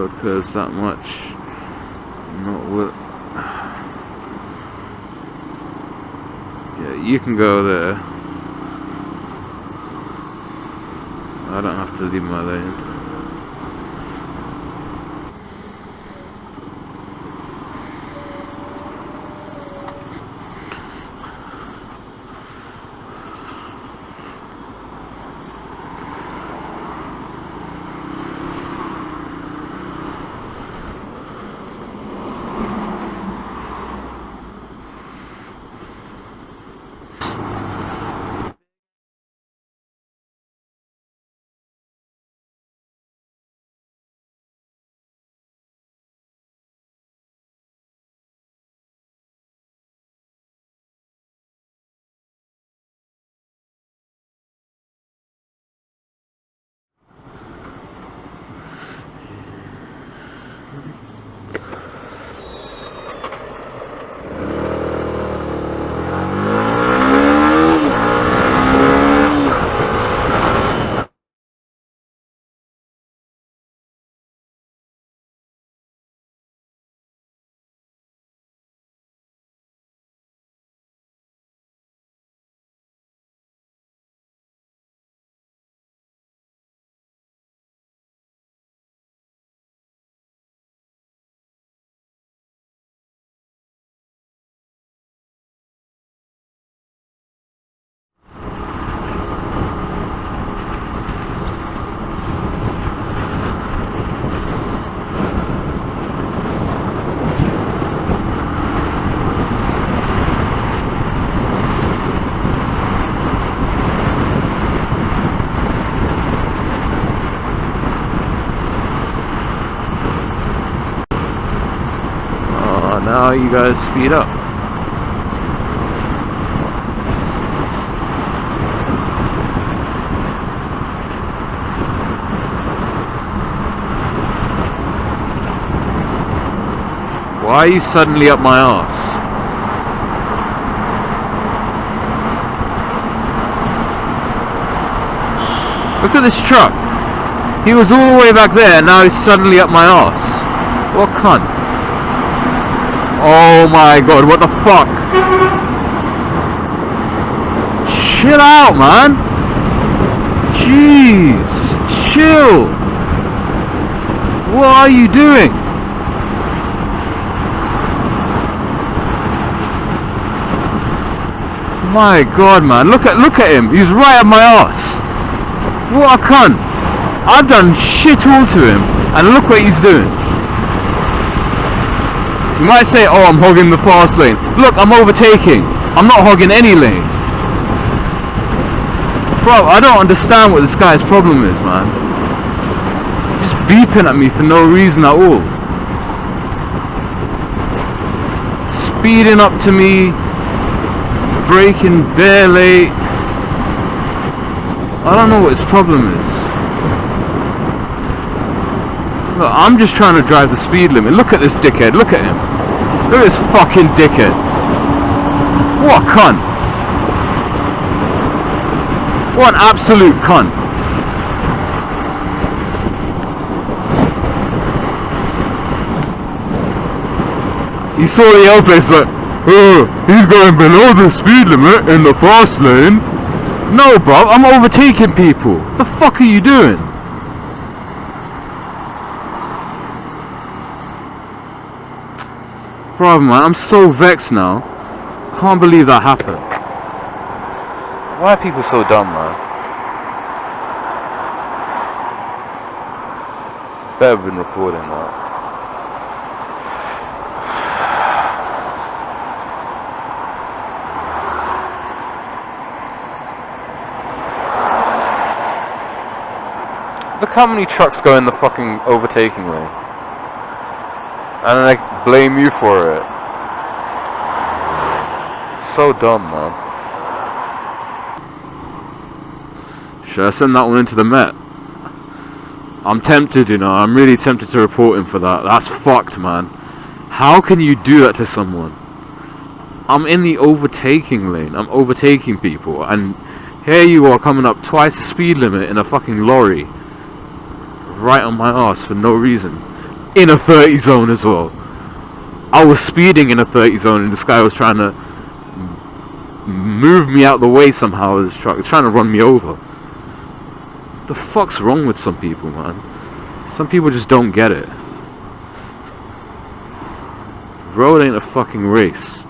occurs that much. Not with. Yeah, you can go there. I don't have to leave my lane. Now you guys speed up. Why are you suddenly up my arse? Look at this truck. He was all the way back there and now he's suddenly up my arse. What cunt? Oh my god, what the fuck? Chill out, man. Jeez, chill. What are you doing? My god, man, look at him. He's right at my ass. What a cunt. I've done shit all to him and look what he's doing. You might say, oh, I'm hogging the fast lane. Look, I'm overtaking. I'm not hogging any lane. Bro, I don't understand what this guy's problem is, man. Just beeping at me for no reason at all. Speeding up to me. Braking bare late. I don't know what his problem is. Look, I'm just trying to drive the speed limit. Look at this dickhead. Look at him. Look at this fucking dickhead. What a cunt. What an absolute cunt. You saw the L place like, oh, he's going below the speed limit in the fast lane. No, bro, I'm overtaking people. What the fuck are you doing? Bro, man, I'm so vexed now. Can't believe that happened. Why are people so dumb, man? Better have been recording that. Look how many trucks go in the fucking overtaking lane. And then they blame you for it. It's so dumb, man. Should I send that one into the Met? I'm tempted, you know. I'm really tempted to report him for that. That's fucked, man. How can you do that to someone? I'm in the overtaking lane. I'm overtaking people. And here you are coming up twice the speed limit in a fucking lorry. Right on my ass for no reason. in a 30 zone as well. I was speeding in a 30 zone and this guy was trying to move me out the way somehow. His truck was trying to run me over. The fuck's wrong with some people, man? Some people just don't get it. Road ain't a fucking race.